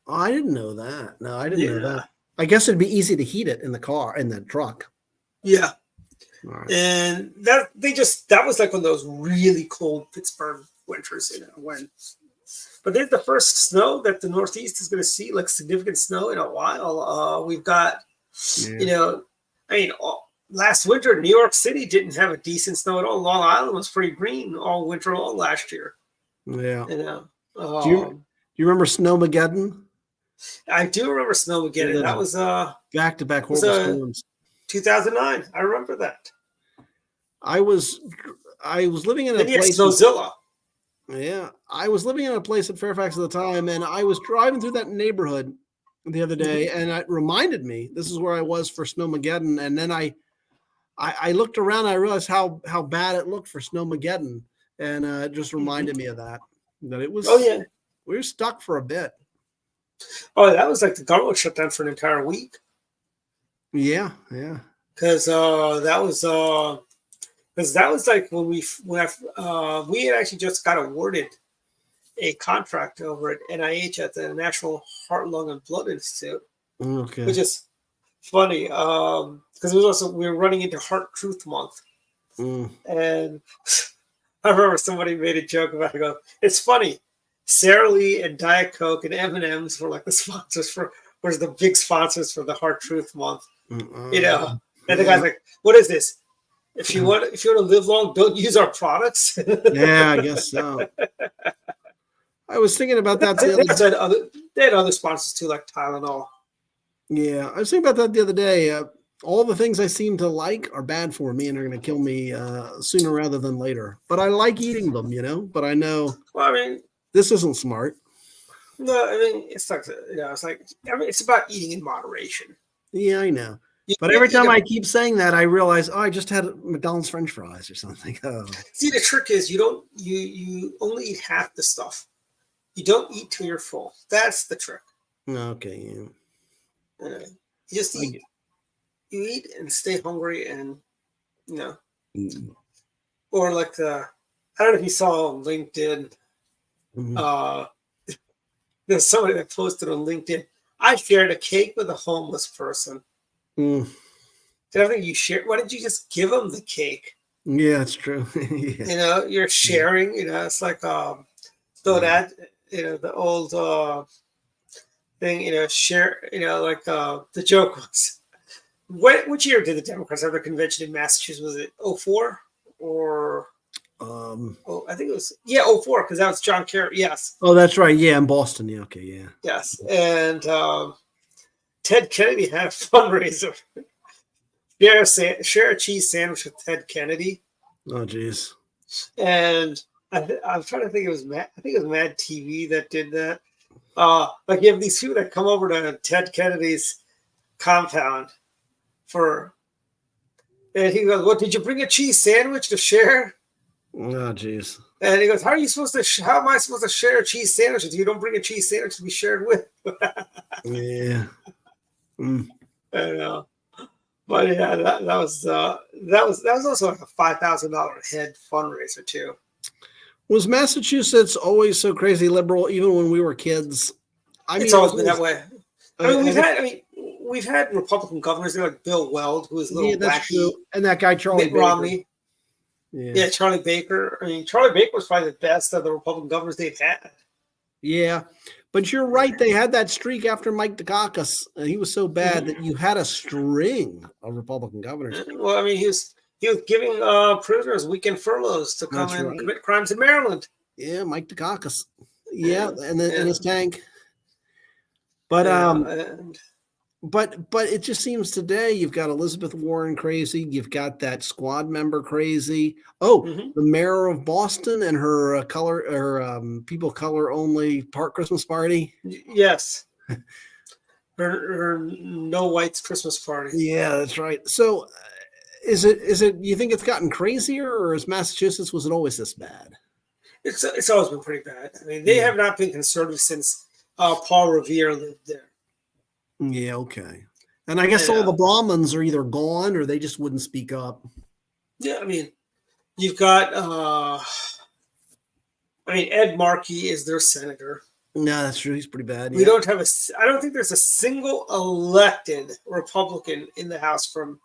Oh, I didn't know that. No, I didn't know that. I guess it'd be easy to heat it in the truck. Yeah. All right. And that was like one of those really cold Pittsburgh winters, but there's the first snow that the Northeast is going to see, like significant snow in a while. We've got, last winter, New York City didn't have a decent snow at all. Long Island was pretty green all winter long last year. Yeah. Do you remember Snowmageddon? I do remember Snowmageddon. Yeah. That was back-to-back horrible storms. 2009. I remember that. I was living in a place. Snowzilla. Yeah, I was living in a place at Fairfax at the time, and I was driving through that neighborhood the other day, and it reminded me this is where I was for Snowmageddon. And then I looked around, and I realized how bad it looked for Snowmageddon, and it just reminded me of that it was. Oh yeah, we were stuck for a bit. Oh, that was like the government shut down for an entire week. Yeah. Because that was like when we had actually just got awarded a contract over at NIH at the National Heart, Lung, and Blood Institute. Okay. Which is funny because we were running into Heart Truth Month, and I remember somebody made a joke about it. It's funny. Sara Lee and Diet Coke and M&M's were like the sponsors was the big sponsors for the Heart Truth Month. And the guy's like, "What is this? If you want to live long, don't use our products." Yeah, I guess so. I was thinking about that the other day. They had other sponsors too, like Tylenol. Yeah, I was thinking about that the other day. All the things I seem to like are bad for me and are going to kill me sooner rather than later. But I like eating them, But I know. Well, this isn't smart. No, it's like it's about eating in moderation. Yeah, I know. But every time I keep saying that, I realize, I just had McDonald's French fries or something. Oh. See, the trick is you only eat half the stuff. You don't eat till you're full. That's the trick. Okay. Yeah. You just eat. You eat and stay hungry, and or like I don't know if you saw on LinkedIn. There's somebody that posted on LinkedIn. I shared a cake with a homeless person. Did I think you share? Why didn't you just give them the cake? Yeah, that's true. Yeah. You're sharing. It's like the old thing. Share. Like the joke was, which year did the Democrats have their convention in Massachusetts? Was it 2004 or? I think it was 2004 because that was John Kerry. Yes. Oh, that's right. Yeah, in Boston. Yeah. Okay. Yeah. Yes, and Ted Kennedy had a fundraiser. Share a cheese sandwich with Ted Kennedy. Oh, geez. And I'm trying to think. It was Mad TV that did that. Like you have these people that come over to Ted Kennedy's compound for And he goes, "What, did you bring a cheese sandwich to share?" Oh, jeez. And he goes, "How are you supposed to? How am I supposed to share a cheese sandwich if you don't bring a cheese sandwich to be shared with?" Yeah. Mm. I know. But yeah, that was also like a $5,000 head fundraiser too. Was Massachusetts always so crazy liberal, even when we were kids? I mean, It's always been that way. I mean, I we've had Republican governors there like Bill Weld, who was a little yeah, that's wacky. true. And that guy Charlie Mitt Baker. Romney. Yeah. Yeah, Charlie Baker. I mean, Charlie Baker was probably the best of the Republican governors they've had. Yeah. But you're right. They had that streak after Mike Dukakis. He was so bad that you had a string of Republican governors. Well, I mean, he was giving prisoners weekend furloughs to come and commit crimes in Maryland. Yeah, Mike Dukakis. Yeah, and in his tank. But but it just seems today you've got Elizabeth Warren crazy. You've got that squad member crazy. Oh, the mayor of Boston and her people color only Christmas party. Yes. her no whites Christmas party. Yeah, that's right. So is it you think it's gotten crazier, or is Massachusetts, was it always this bad? It's always been pretty bad. I mean, they have not been conservative since Paul Revere lived there. Yeah, okay. And I guess all the Brahmins are either gone or they just wouldn't speak up. Yeah, I mean, you've got Ed Markey is their senator. No, that's true. He's pretty bad. We don't have I don't think there's a single elected Republican in the House from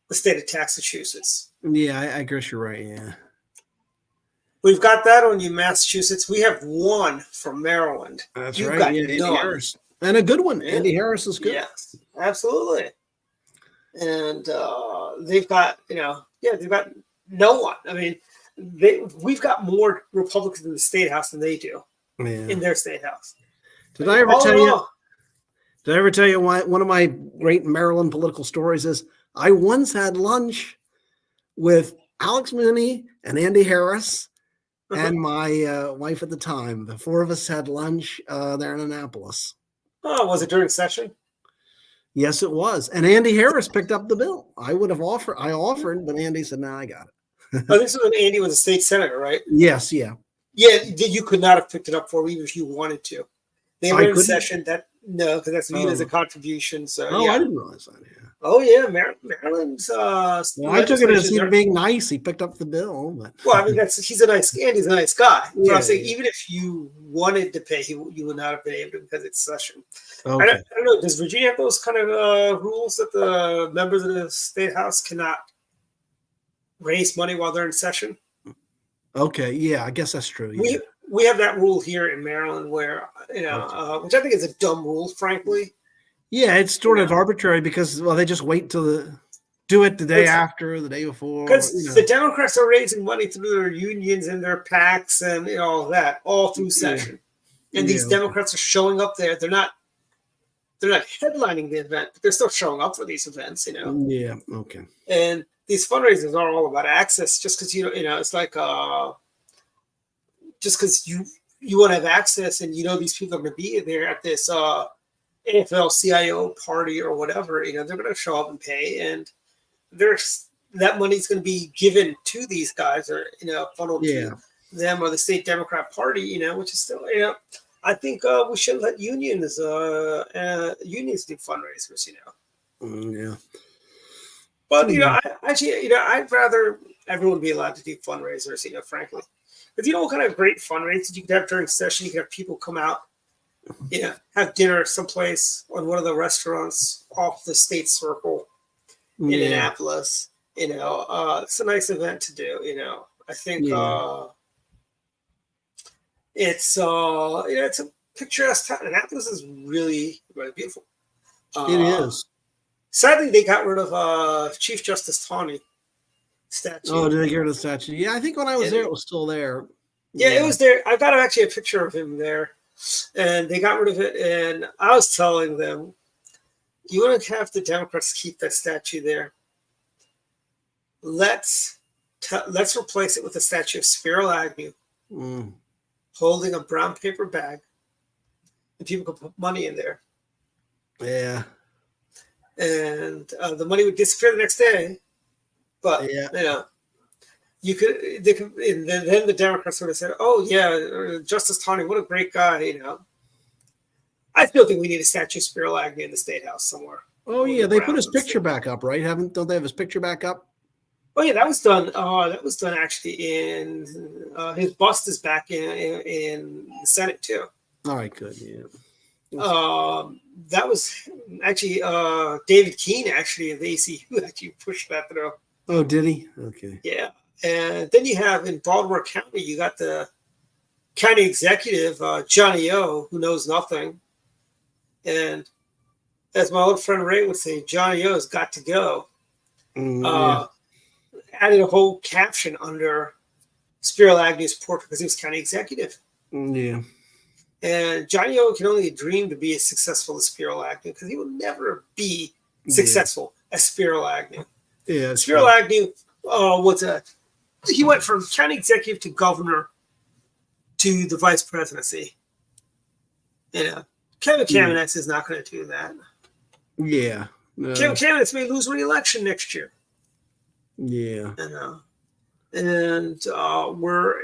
the state of Massachusetts. Yeah, I guess you're right. Yeah. We've got that on you, Massachusetts. We have one from Maryland. That's right. Yeah, Andy Harris. And a good one. Yeah. Andy Harris is good. Yes, absolutely. And they've got, they've got no one. I mean, we've got more Republicans in the state house than they do in their state house. Did I ever tell you why one of my great Maryland political stories is I once had lunch with Alex Mooney and Andy Harris and my wife at the time. The four of us had lunch there in Annapolis. Oh, was it during session? Yes, it was. And Andy Harris picked up the bill. I offered, but Andy said, "No, I got it." Oh, this was when Andy was a state senator, right? Yes, yeah. Yeah, you could not have picked it up for him even if you wanted to. They were in session because that's viewed as a contribution. So I didn't realize that. Yeah. Oh yeah, Maryland's. I took it as him being nice. He picked up the bill. But. Well, I mean, Andy's a nice guy. Yeah, I'm saying, even if you wanted to pay, you would not have been able to because it's session. Okay. I don't know. Does Virginia have those kind of rules that the members of the state house cannot raise money while they're in session? Okay, yeah, I guess that's true. Yeah. We have that rule here in Maryland where which I think is a dumb rule, frankly. Yeah, it's sort of arbitrary because they just wait till do it the day after, the day before. Because the Democrats are raising money through their unions and their PACs and all that all through session, and these Democrats are showing up there. They're not headlining the event, but they're still showing up for these events. Yeah. Okay. And these fundraisers are all about access. Just because it's like just because you want to have access and these people are going to be there at this AFL-CIO party or whatever, they're going to show up and pay, and that money's going to be given to these guys or funneled to them or the state Democrat Party, which is still I think we should let unions do fundraisers, Yeah. But I'd rather everyone be allowed to do fundraisers, frankly. Because what kind of great fundraisers you could have during session? You could have people come out, have dinner someplace on one of the restaurants off the state circle in Annapolis. It's a nice event to do. I think it's it's a picturesque town. Annapolis is really, really beautiful. It is. Sadly, they got rid of Chief Justice Taney statue. Oh, did they get rid of the statue? Yeah, I think when I was there, it was still there. Yeah, it was there. I got actually a picture of him there, and they got rid of it. And I was telling them, you want to have the Democrats keep that statue there. Let's replace it with a statue of Spiro Agnew holding a brown paper bag, and people could put money in there. Yeah. And the money would disappear the next day, But you could. They could. And then the Democrats would have said, "Oh yeah, Justice Taney, what a great guy." I still think we need a statue of Spiro Agnew in the State House somewhere. Oh yeah, they put his picture back up, right? Don't they have his picture back up? Oh yeah, that was done. That was done actually in his bust is back in the Senate too. All right, good. Yeah. That was actually David Keene actually of the ACU actually pushed that through. Oh, did he? Okay. Yeah, and then you have in Baltimore County, you got the county executive Johnny O, who knows nothing, and as my old friend Ray would say, Johnny O's got to go. Added a whole caption under Spiro Agnew's portrait because he was county executive. Yeah. And Johnny O can only dream to be as successful as Spiro Agnew because he will never be successful as Spiro Agnew. Yeah. Spiro Agnew he went from county executive to governor to the vice presidency. Kevin Kamenetz is not going to do that. Yeah. Kevin Kamenetz may lose re-election next year. Yeah. And we're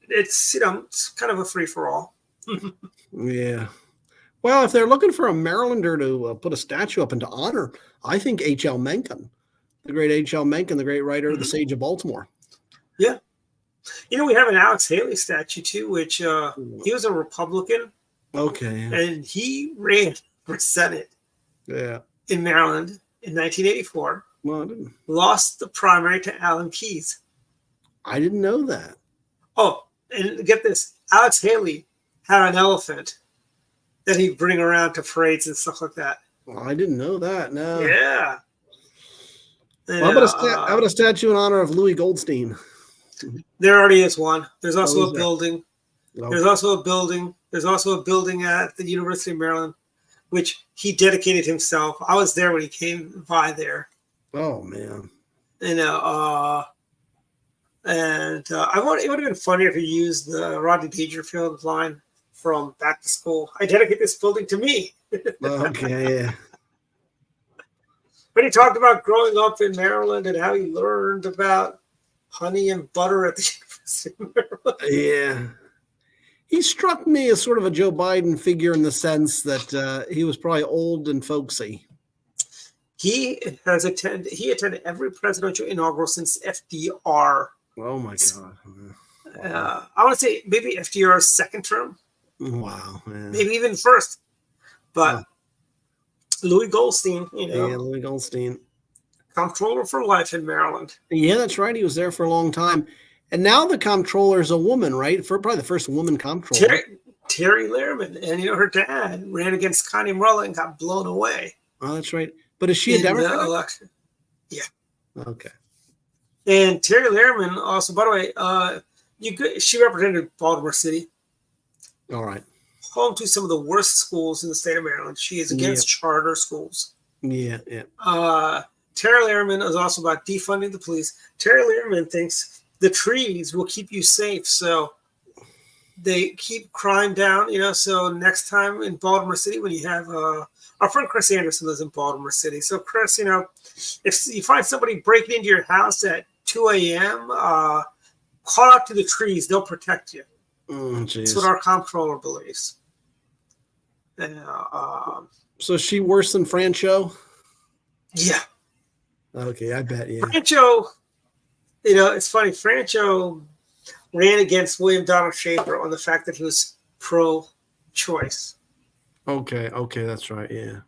it's it's kind of a free for all. Yeah. Well, if they're looking for a Marylander to put a statue up and to honor, I think H.L. Mencken, the great H.L. Mencken, the great writer of The Sage of Baltimore. Yeah. We have an Alex Haley statue too, which he was a Republican. Okay. And he ran for Senate. Yeah. In Maryland in 1984. Well, lost the primary to Alan Keyes. I didn't know that. Oh, and get this. Alex Haley had an elephant that he'd bring around to parades and stuff like that. Well, I didn't know that. No. Yeah. How about a statue in honor of Louis Goldstein? There already is one. There's also a building. Okay. There's also a building. There's also a building at the University of Maryland, which he dedicated himself. I was there when he came by there. Oh man. It would have been funnier if he used the Rodney Dangerfield line from Back to School. I dedicate this building to me. Okay, yeah. But he talked about growing up in Maryland and how he learned about honey and butter at the University of Maryland. Yeah. He struck me as sort of a Joe Biden figure in the sense that he was probably old and folksy. He attended every presidential inaugural since FDR. Oh my God! I want to say maybe FDR's second term. Wow! Man. Maybe even first. But Louis Goldstein, Louis Goldstein, comptroller for life in Maryland. Yeah, that's right. He was there for a long time, and now the comptroller is a woman, right? For probably the first woman comptroller. Terry Lehrman, and her dad ran against Connie Morella and got blown away. Oh, that's right. But is she a Democrat? The election. Yeah. Okay. And Terry Lehrman also, by the way, she represented Baltimore City. All right. Home to some of the worst schools in the state of Maryland. She is against charter schools. Yeah. Terry Lehrman is also about defunding the police. Terry Lehrman thinks the trees will keep you safe, so they keep crime down. So next time in Baltimore City, when you have our friend Chris Anderson lives in Baltimore City. So Chris, if you find somebody breaking into your house at 2 a.m., call out to the trees; they'll protect you. That's what our comptroller believes. And, so is she worse than Francho? Yeah. Okay, I bet. Yeah. Francho, it's funny. Francho ran against William Donald Schaefer on the fact that he was pro-choice. Okay, that's right. Yeah.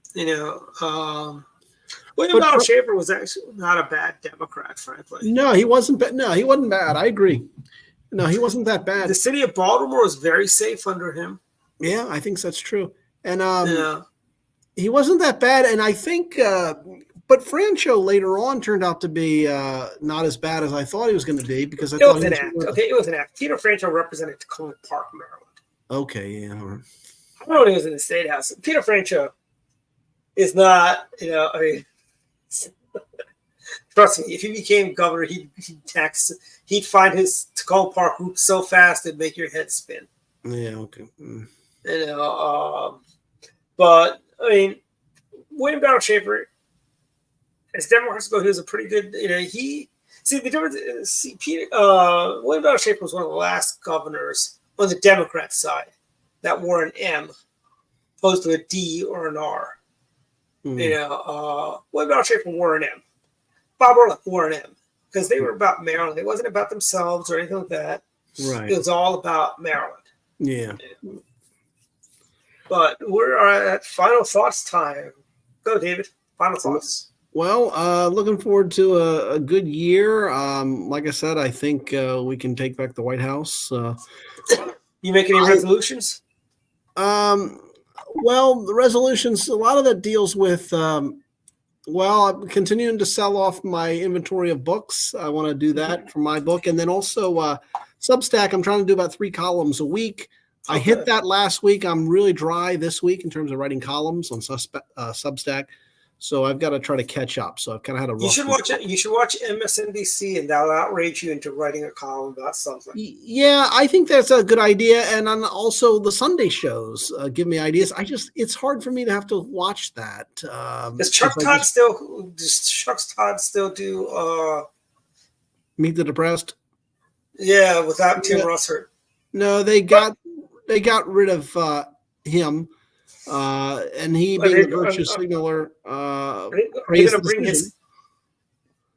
William Donald Schaefer was actually not a bad Democrat, frankly. No, he wasn't. No, he wasn't bad. I agree. No, he wasn't that bad. The city of Baltimore was very safe under him. Yeah, I think that's true. And he wasn't that bad. And I think, but Francho later on turned out to be not as bad as I thought he was going to be because I thought it was an act. Okay, it was an act. Peter Francho represented Tacoma Park, Maryland. Okay, yeah. I don't know when he was in the State House. Peter Francho is not, trust me, if he became governor, he'd find his Tacoma Park route so fast it'd make your head spin. Yeah, okay. But I mean, William Donald Schaefer as Democrats go, he was a pretty good. The difference is, William Bell Schaefer was one of the last governors on the Democrat side that wore an M, opposed to a D or an R. William Bell Schaefer wore an M. Bob Ehrlich wore an M because they were about Maryland. It wasn't about themselves or anything like that. Right. It was all about Maryland. Yeah. But we're at final thoughts time. Go, David. Final thoughts. Well, looking forward to a good year. Like I said, I think we can take back the White House. You make any resolutions? Well, the resolutions, a lot of that deals with, I'm continuing to sell off my inventory of books. I want to do that for my book. And then also Substack, I'm trying to do about 3 columns a week. I hit that last week. I'm really dry this week in terms of writing columns on Substack. So I've got to try to catch up. So I've kind of had a rough You should watch MSNBC, and that'll outrage you into writing a column about something. Yeah, I think that's a good idea. And also the Sunday shows give me ideas. It's hard for me to have to watch that. Does Chuck Todd still do Meet the Depressed? Yeah, without Tim Russert. No, they got rid of him. And he being a virtue signaler, praised the decision.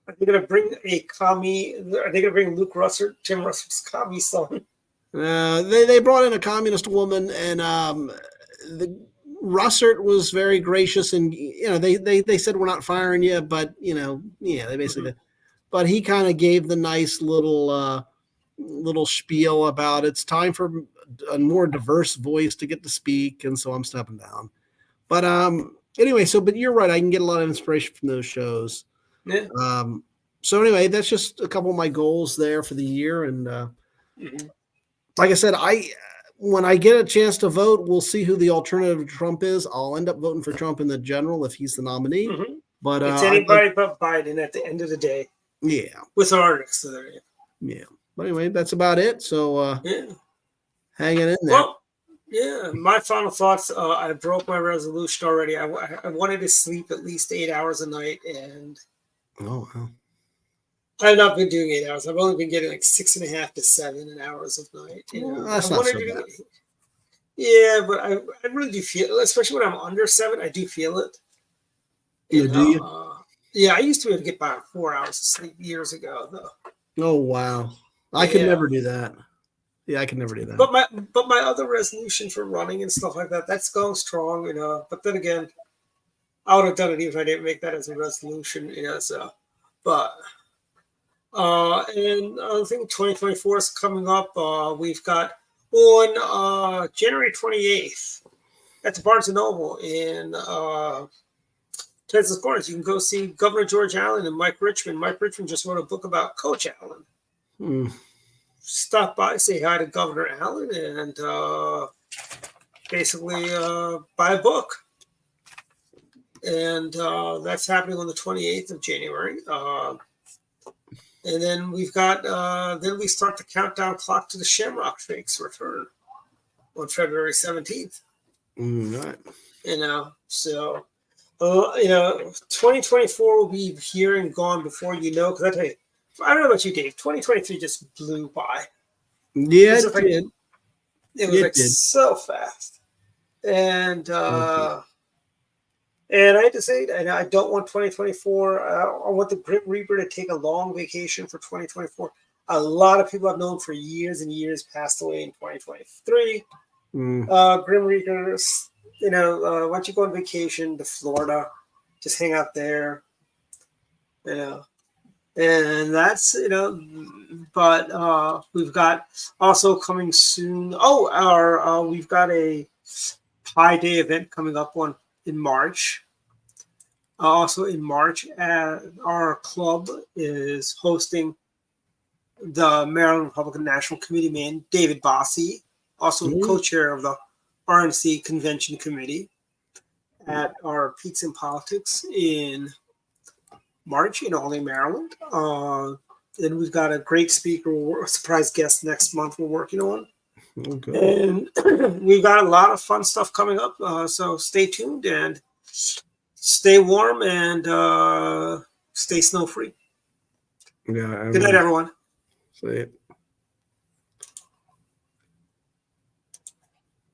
Are they going to bring a commie? Are they going to bring Luke Russert, Tim Russert's commie son? They brought in a communist woman, and the Russert was very gracious, and they said we're not firing you, but they basically did. But he kind of gave the nice little spiel about it's time for a more diverse voice to get to speak, and so I'm stepping down. But anyway, but you're right. I can get a lot of inspiration from those shows. Yeah. So anyway, that's just a couple of my goals there for the year. And like I said, when I get a chance to vote, we'll see who the alternative to Trump is. I'll end up voting for Trump in the general if he's the nominee. Mm-hmm. But it's anybody but Biden at the end of the day. Yeah. With our next to there. Yeah. But anyway, that's about it. So hanging in there. Well, yeah, my final thoughts. I broke my resolution already. I wanted to sleep at least 8 hours a night, and wow. I've not been doing 8 hours. I've only been getting like 6.5 to 7 hours of night. That's not so bad. Yeah, but I really do feel, especially when I'm under 7, I do feel it. Do you? Yeah, I used to be able to get by 4 hours of sleep years ago, though. Oh wow, I could never do that. Yeah, I can never do that. But my other resolution for running and stuff like that, that's going strong, But then again, I would have done it even if I didn't make that as a resolution, So, but and I think 2024 is coming up. We've got on January 28th at the Barnes and Noble in Tenson's Corners. You can go see Governor George Allen and Mike Richmond. Mike Richmond just wrote a book about Coach Allen. Stop by, say hi to Governor Allen, and basically buy a book. And that's happening on the 28th of January. And then we've got, then we start the countdown clock to the Shamrock Shake's return on February 17th. Right. So, 2024 will be here and gone before you know, because I tell you, I don't know about you, Dave. 2023 just blew by. Yeah, it did. It was so fast, and I had to say, and I don't want 2024. I want the Grim Reaper to take a long vacation for 2024. A lot of people I've known for years and years passed away in 2023. Grim Reapers, why don't you go on vacation to Florida, just hang out there, And that's, but we've got also coming soon. We've got a Pi Day event coming up in March. Also in March, our club is hosting the Maryland Republican National Committee man, David Bossie, also co-chair of the RNC Convention Committee at our Peaks in Politics in March in Albany, Maryland. Then we've got a great speaker, a surprise guest next month we're working on. Okay. And we've got a lot of fun stuff coming up. So stay tuned and stay warm and stay snow free. Yeah. Good night, everyone. See it.